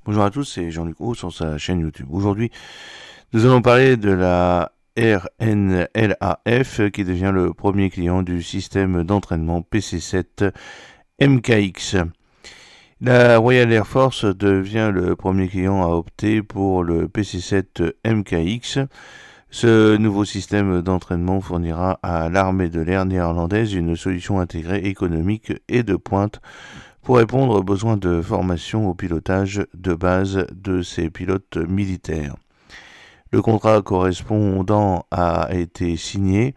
Bonjour à tous, c'est Jean-Luc Roux sur sa chaîne YouTube. Aujourd'hui, nous allons parler de la RNLAF qui devient le premier client du système d'entraînement PC-7 MKX. La Royal Air Force devient le premier client à opter pour le PC-7 MKX. Ce nouveau système d'entraînement fournira à l'armée de l'air néerlandaise une solution intégrée économique et de pointe pour répondre aux besoins de formation au pilotage de base de ces pilotes militaires. Le contrat correspondant a été signé.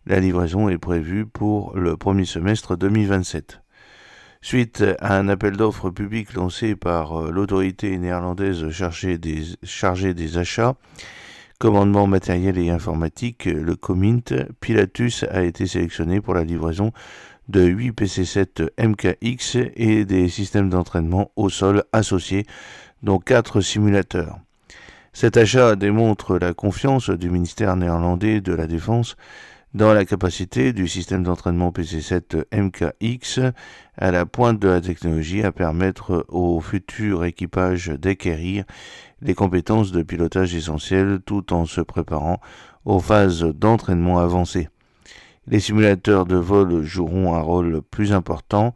La livraison est prévue pour le premier semestre 2027. Suite à un appel d'offres public lancé par l'autorité néerlandaise chargée des achats, commandement matériel et informatique, le COMINT, Pilatus a été sélectionné pour la livraison de 8 PC-7 MKX et des systèmes d'entraînement au sol associés, dont 4 simulateurs. Cet achat démontre la confiance du ministère néerlandais de la Défense dans la capacité du système d'entraînement PC-7 MKX à la pointe de la technologie à permettre au futur équipage d'acquérir les compétences de pilotage essentielles tout en se préparant aux phases d'entraînement avancées. Les simulateurs de vol joueront un rôle plus important,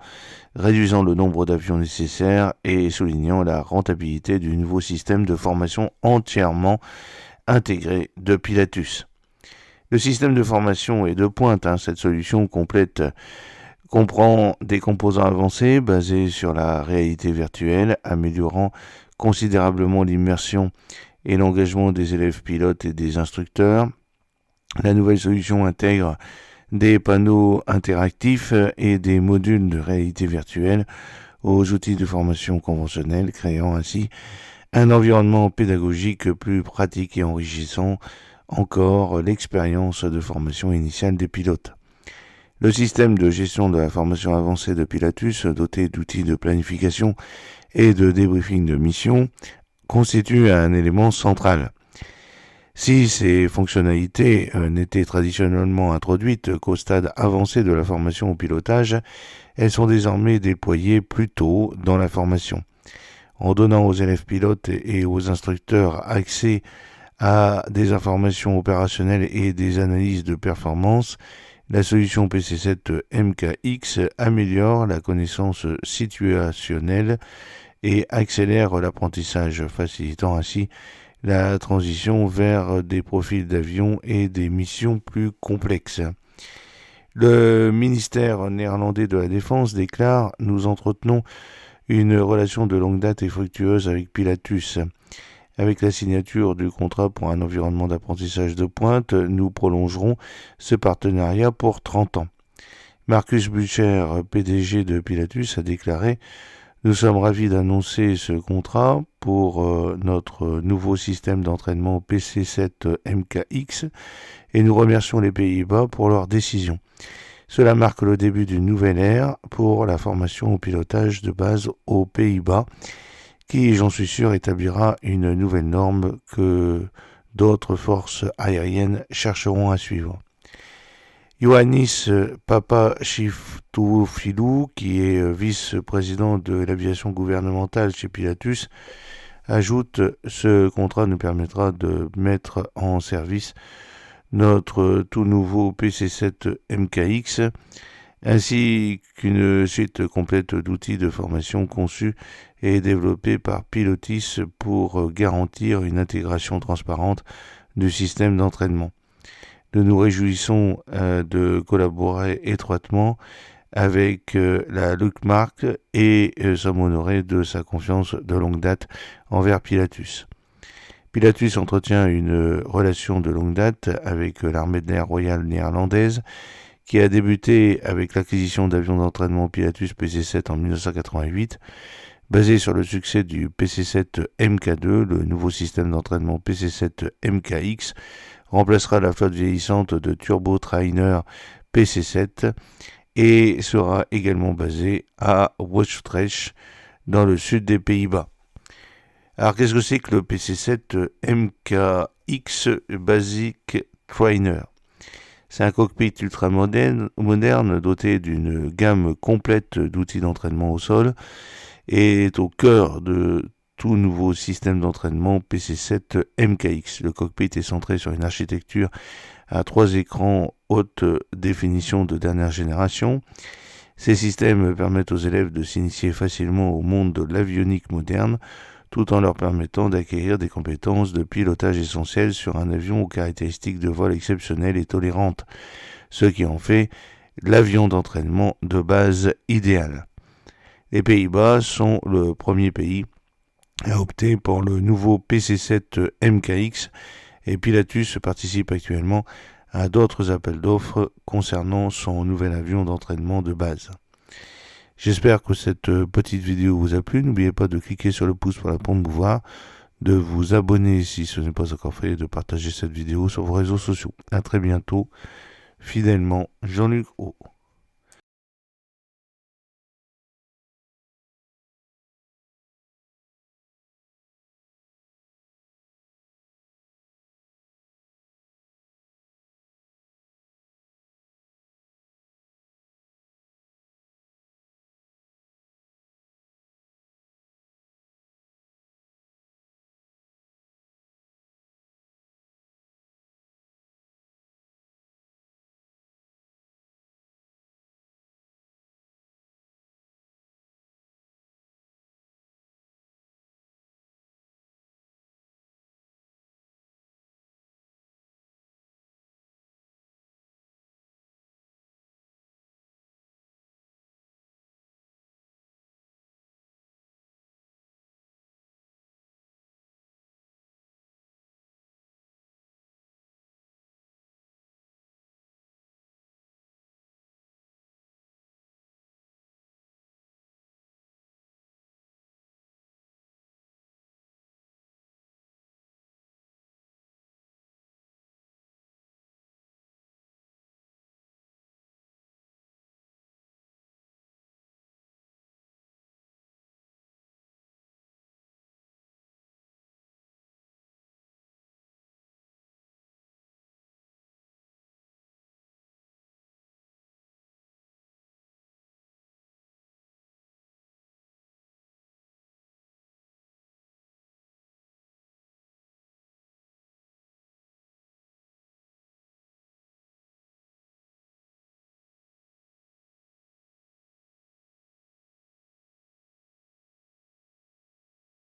réduisant le nombre d'avions nécessaires et soulignant la rentabilité du nouveau système de formation entièrement intégré de Pilatus. Le système de formation est de pointe. Cette solution complète comprend des composants avancés basés sur la réalité virtuelle, améliorant considérablement l'immersion et l'engagement des élèves pilotes et des instructeurs. La nouvelle solution intègre des panneaux interactifs et des modules de réalité virtuelle aux outils de formation conventionnels, créant ainsi un environnement pédagogique plus pratique et enrichissant encore l'expérience de formation initiale des pilotes. Le système de gestion de la formation avancée de Pilatus, doté d'outils de planification et de débriefing de mission, constitue un élément central. Si ces fonctionnalités n'étaient traditionnellement introduites qu'au stade avancé de la formation au pilotage, elles sont désormais déployées plus tôt dans la formation. En donnant aux élèves pilotes et aux instructeurs accès à des informations opérationnelles et des analyses de performance, la solution PC-7 MKX améliore la connaissance situationnelle et accélère l'apprentissage, facilitant ainsi la transition vers des profils d'avions et des missions plus complexes. Le ministère néerlandais de la Défense déclare « Nous entretenons une relation de longue date et fructueuse avec Pilatus. Avec la signature du contrat pour un environnement d'apprentissage de pointe, nous prolongerons ce partenariat pour 30 ans. » Marcus Bucher, PDG de Pilatus, a déclaré « Nous sommes ravis d'annoncer ce contrat pour notre nouveau système d'entraînement PC-7 MKX et nous remercions les Pays-Bas pour leur décision. Cela marque le début d'une nouvelle ère pour la formation au pilotage de base aux Pays-Bas qui, j'en suis sûr, établira une nouvelle norme que d'autres forces aériennes chercheront à suivre. Ioannis Papachiftoufilou, qui est vice-président de l'aviation gouvernementale chez Pilatus, ajoute « Ce contrat nous permettra de mettre en service notre tout nouveau PC-7 MKX, ainsi qu'une suite complète d'outils de formation conçus et développés par Pilotis pour garantir une intégration transparente du système d'entraînement. Nous nous réjouissons de collaborer étroitement avec la Luftmark et sommes honorés de sa confiance de longue date envers Pilatus. Pilatus entretient une relation de longue date avec l'armée de l'air royale néerlandaise qui a débuté avec l'acquisition d'avions d'entraînement Pilatus PC-7 en 1988. Basé sur le succès du PC-7 MK2, le nouveau système d'entraînement PC-7 MKX remplacera la flotte vieillissante de turbo-trainer PC-7 et sera également basé à Utrecht, dans le sud des Pays-Bas. Alors, qu'est-ce que c'est que le PC-7 MKX Basic Trainer ? C'est un cockpit ultra moderne doté d'une gamme complète d'outils d'entraînement au sol et est au cœur de tout nouveau système d'entraînement PC-7 MKX. Le cockpit est centré sur une architecture à 3 écrans haute définition de dernière génération. Ces systèmes permettent aux élèves de s'initier facilement au monde de l'avionique moderne, tout en leur permettant d'acquérir des compétences de pilotage essentielles sur un avion aux caractéristiques de vol exceptionnelles et tolérantes, ce qui en fait l'avion d'entraînement de base idéal. Les Pays-Bas sont le premier pays à opter pour le nouveau PC-7 MKX et Pilatus participe actuellement à d'autres appels d'offres concernant son nouvel avion d'entraînement de base. J'espère que cette petite vidéo vous a plu. N'oubliez pas de cliquer sur le pouce pour la promouvoir, de vous abonner si ce n'est pas encore fait et de partager cette vidéo sur vos réseaux sociaux. À très bientôt. Fidèlement, Jean-Luc Haut.